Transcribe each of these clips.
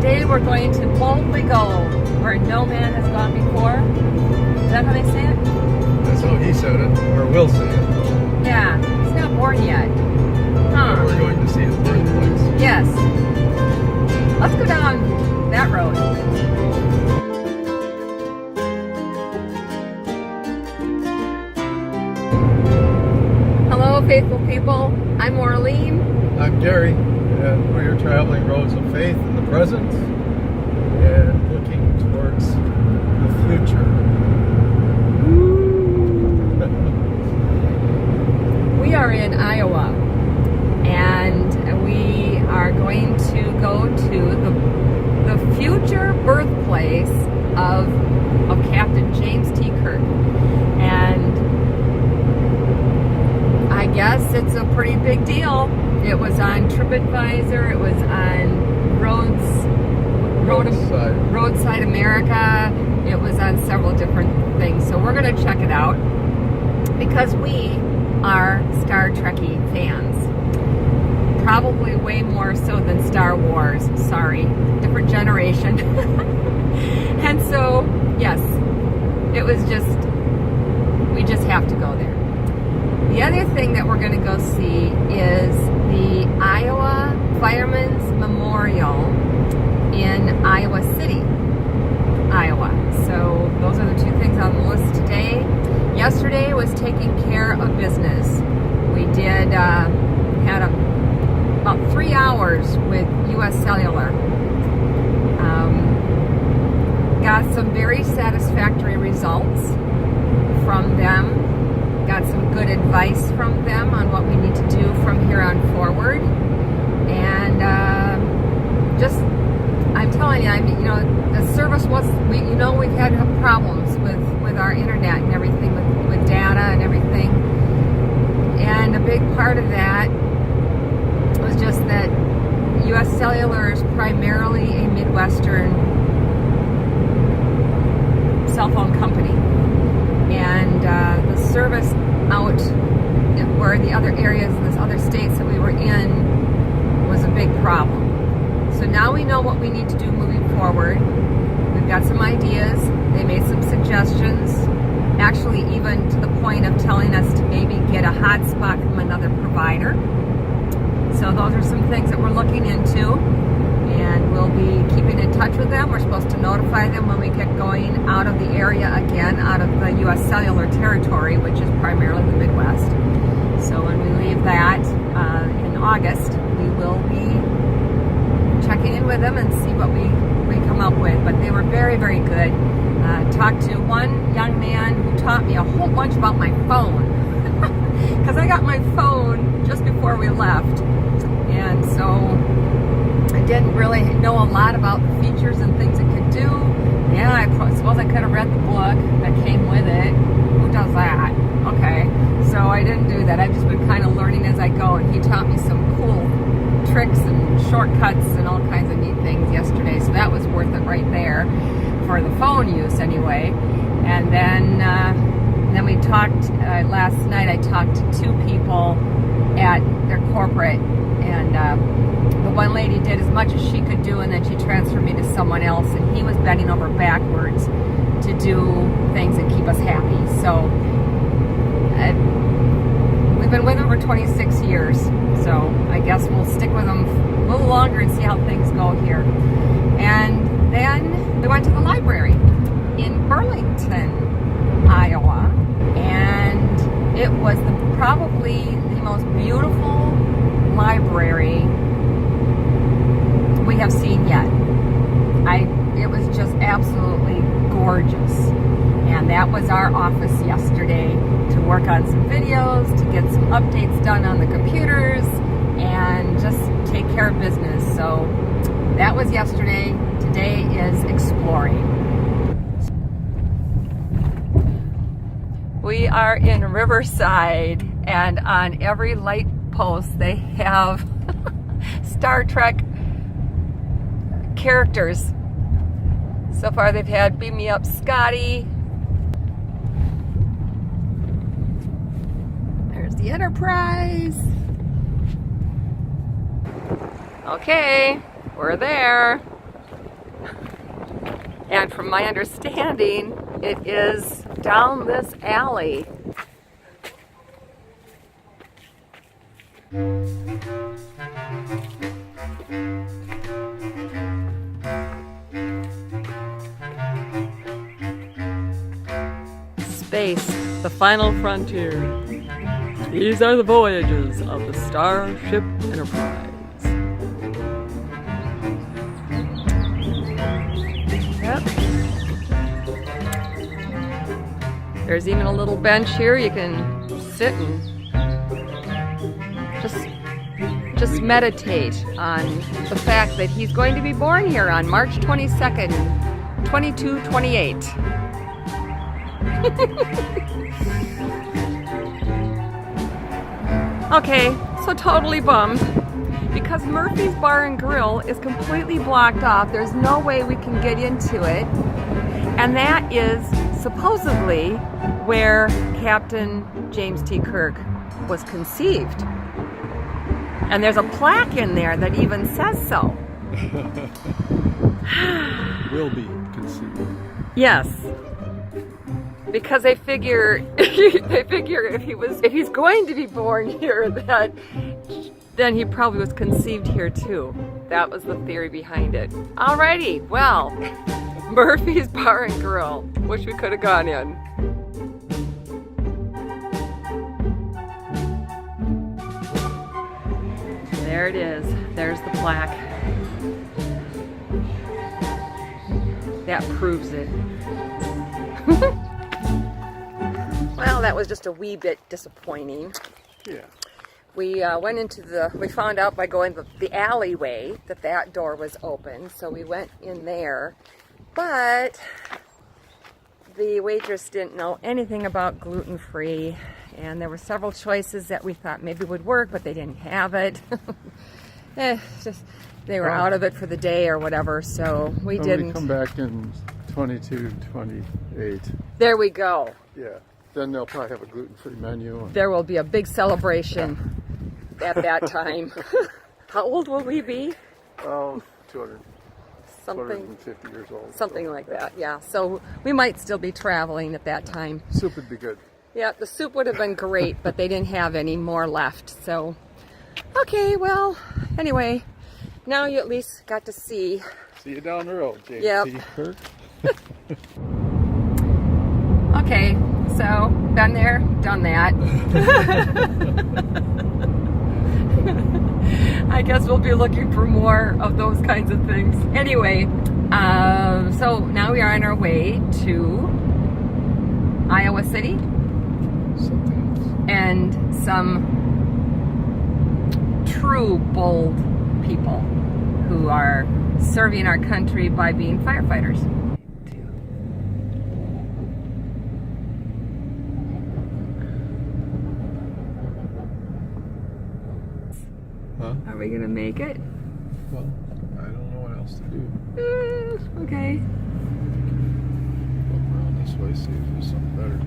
Today we're going to boldly go where no man has gone before. Is that how they say it? That's how he said it, or will say it. Yeah, he's not born yet. Huh. We're going to see his birthplace. Yes. Let's go down that road. Hello, faithful people. I'm Orlean. I'm Gary, and we're traveling roads of faith in the present and looking towards the future. We are in Iowa, and we are going to go to the future birthplace of Captain James T. Kirk. And I guess it's a pretty big deal. It was on TripAdvisor, it was on Roadside America, it was on several different things. So we're going to check it out because we are Star Trekkie fans. Probably way more so than Star Wars. Sorry, different generation. And so, yes, it was just, we just have to go there. The other thing that we're going to go see is the Iowa Firemen's Memorial in Iowa City, Iowa. So those are the two things on the list today. Yesterday was taking care of business. We did, had about 3 hours with US Cellular. Got some very satisfactory results from them. Got some good advice from them on what we need to do from here on forward. And just, I'm telling you, the service was, we've had problems with our internet and everything, with data and everything. And a big part of that was just that US Cellular is primarily a Midwestern cell phone company. And the service out where the other areas, those other states that we were in, was a big problem. So now we know what we need to do moving forward. We've got some ideas. They made some suggestions, actually even to the point of telling us to maybe get a hotspot from another provider. So those are some things that we're looking into, and we'll be keeping in touch with them. We're supposed to notify them when we get going out of the area again, out of the US Cellular territory, which is primarily the Midwest. So when we leave that in August, we will be checking in with them and see what we come up with. But they were very, very good. Talked to one young man who taught me a whole bunch about my phone. Because I got my phone just before we left. And so I didn't really know a lot about the features and things it could do. Yeah, I suppose I could have read the book that came with it. Who does that? Okay, so I didn't do that. I've just been kind of learning as I go, and he taught me some cool tricks and shortcuts and all kinds of neat things yesterday, so that was worth it right there for the phone use anyway. And then we talked, last night I talked to two people at their corporate, and the one lady did as much as she could do, and then she transferred me to someone else, and he was bending over backwards to do things that keep us happy. So we've been with him for 26 years, so I guess we'll stick with him a little longer and see how things go here. And then we went to the library in Burlington, Iowa, and it was probably the most beautiful library we have seen yet. It was just absolutely gorgeous. And that was our office yesterday, to work on some videos, to get some updates done on the computers, and just take care of business. So that was yesterday. Today is exploring. We are in Riverside, and on every light post they have Star Trek characters. So far they've had Beam Me Up Scotty. There's the Enterprise. Okay, we're there. And from my understanding, it is down this alley. Space, the final frontier. These are the voyages of the Starship Enterprise. Yep. There's even a little bench here you can sit and just meditate on the fact that he's going to be born here on March 22nd, 2228. Okay, so totally bummed because Murphy's Bar and Grill is completely blocked off. There's no way we can get into it. And that is supposedly where Captain James T. Kirk was conceived. And there's a plaque in there that even says so. Will be conceived. Yes. Because they figure if he's going to be born here, that then he probably was conceived here too. That was the theory behind it. Alrighty, well, Murphy's Bar and Grill. Wish we could have gone in. There it is. There's the plaque. That proves it. Well, that was just a wee bit disappointing. Yeah. We went into we found out by going the alleyway that door was open, so we went in there. But the waitress didn't know anything about gluten-free, and there were several choices that we thought maybe would work, but they didn't have it. They were out of it for the day or whatever, so we didn't. We come back in 22, 28. There we go. Yeah. Then they'll probably have a gluten-free menu. There will be a big celebration at that time. How old will we be? Oh, 200. Something. 250 years old. Something like that, yeah. So we might still be traveling at that time. Soup would be good. Yeah, the soup would have been great, but they didn't have any more left. So, okay, well, anyway, now you at least got to see. See you down the road, James Yep. T. Kirk. Okay, so been there, done that. I guess we'll be looking for more of those kinds of things. Anyway, so now we are on our way to Iowa City and some true bold people who are serving our country by being firefighters. Huh? Are we gonna make it? Well, I don't know what else to do. Okay. Go around this way, see if there's something better.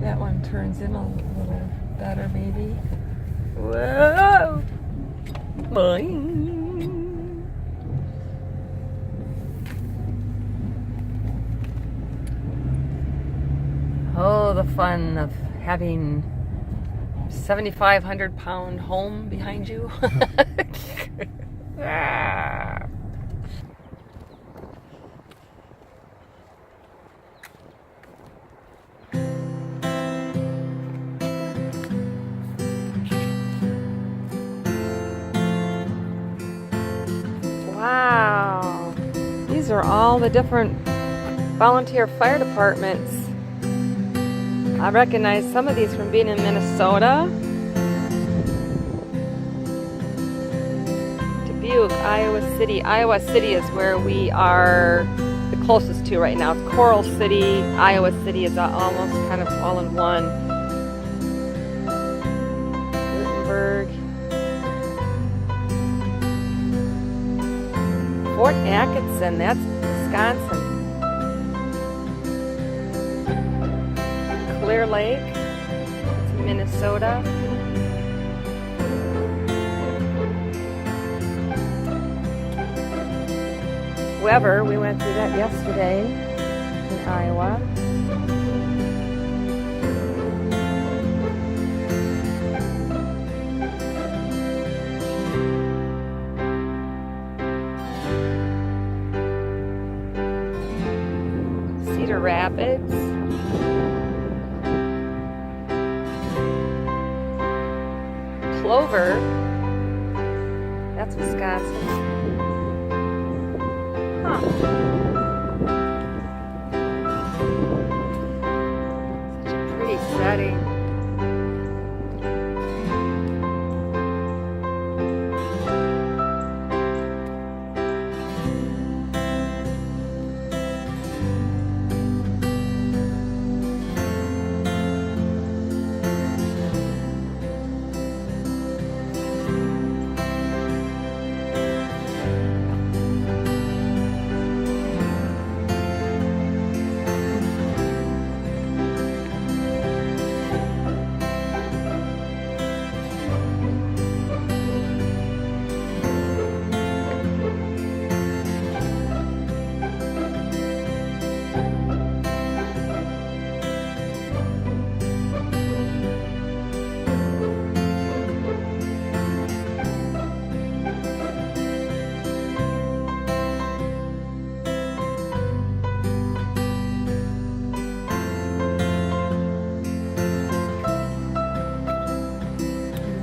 That one turns in a little better, maybe. Whoa! Boing. Oh, the fun of having 7,500-pound home behind you. Ah. Wow, these are all the different volunteer fire departments. I recognize some of these from being in Minnesota. Dubuque, Iowa City. Iowa City is where we are the closest to right now. It's Coral City. Iowa City is almost kind of all in one. Gutenberg. Fort Atkinson, that's Wisconsin. Clear Lake, it's Minnesota. Weber. We went through that yesterday in Iowa. Cedar Rapids. Clover. That's Wisconsin. Huh. Such a pretty setting.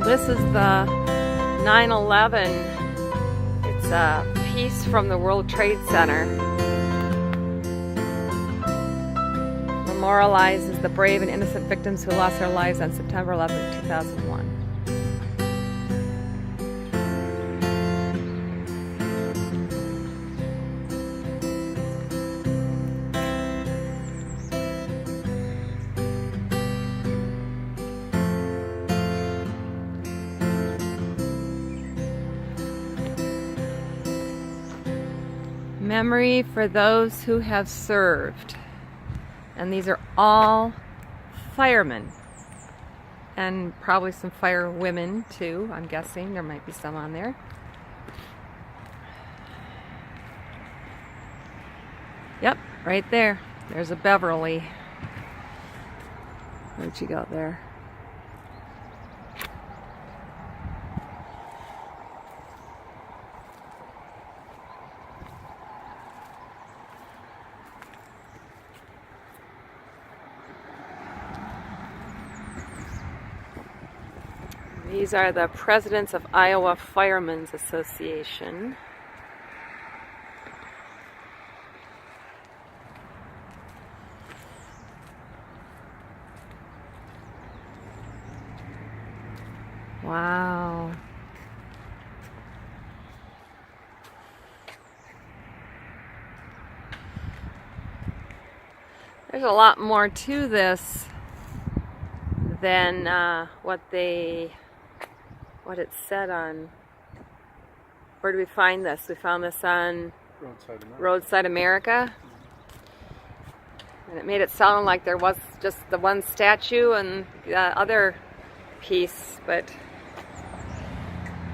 This is the 9/11. It's a piece from the World Trade Center. Memorializes the brave and innocent victims who lost their lives on September 11, 2001. Memory for those who have served. And these are all firemen. And probably some fire women too, I'm guessing. There might be some on there. Yep, right there. There's a Beverly. Where'd she go there? These are the presidents of Iowa Firemen's Association. Wow. There's a lot more to this than what it said on. Where do we find this? We found this on Roadside America. And it made it sound like there was just the one statue and the other piece, but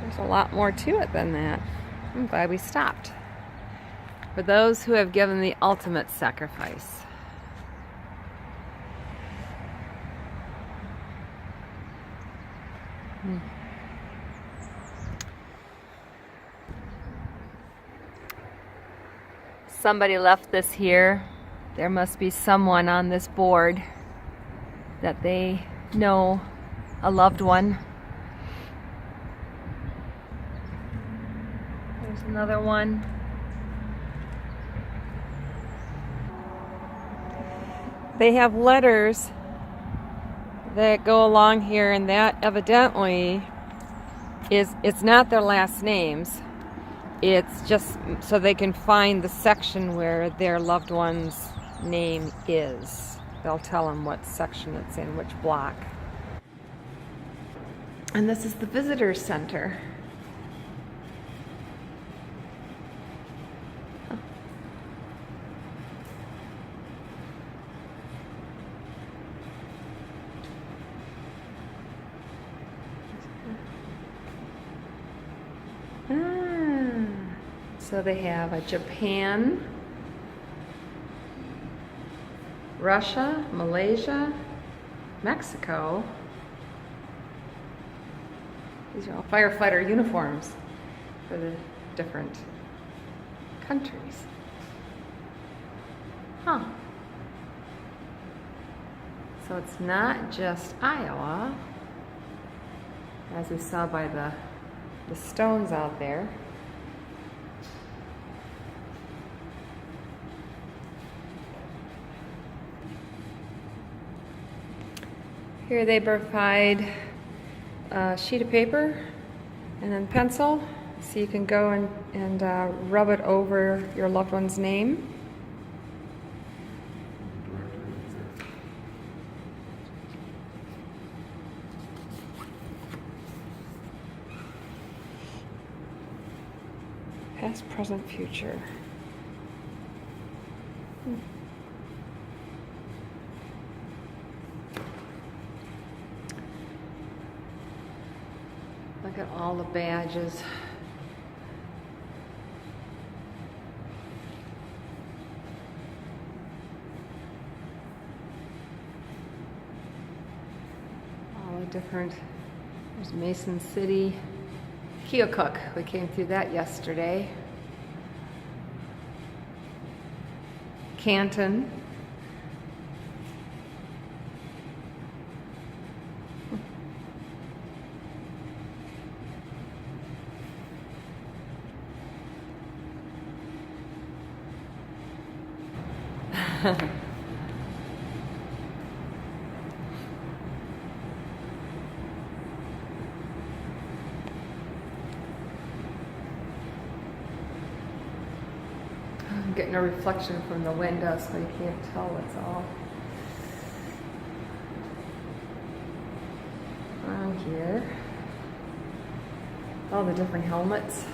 there's a lot more to it than that. I'm glad we stopped. For those who have given the ultimate sacrifice. Somebody left this here. There must be someone on this board that they know, a loved one. There's another one. They have letters that go along here, and that evidently it's not their last names. It's just so they can find the section where their loved one's name is. They'll tell them what section it's in, which block. And this is the visitor center. So they have a Japan, Russia, Malaysia, Mexico. These are all firefighter uniforms for the different countries. Huh. So it's not just Iowa, as we saw by the stones out there. Here they provide a sheet of paper and then pencil, so you can go and rub it over your loved one's name. Past, present, future. Look at all the badges. All the different, there's Mason City, Keokuk, we came through that yesterday. Canton. I'm getting a reflection from the window, so you can't tell what's all on here. All the different helmets.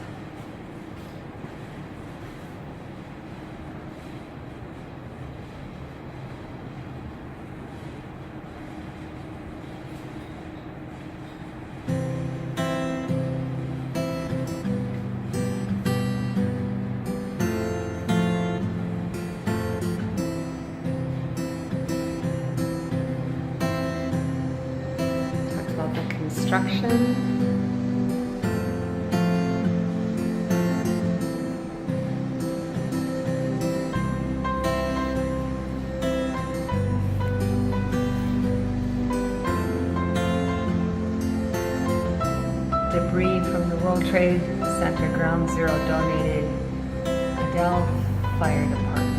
Construction. Debris from the World Trade Center Ground Zero donated Adele Fire Department.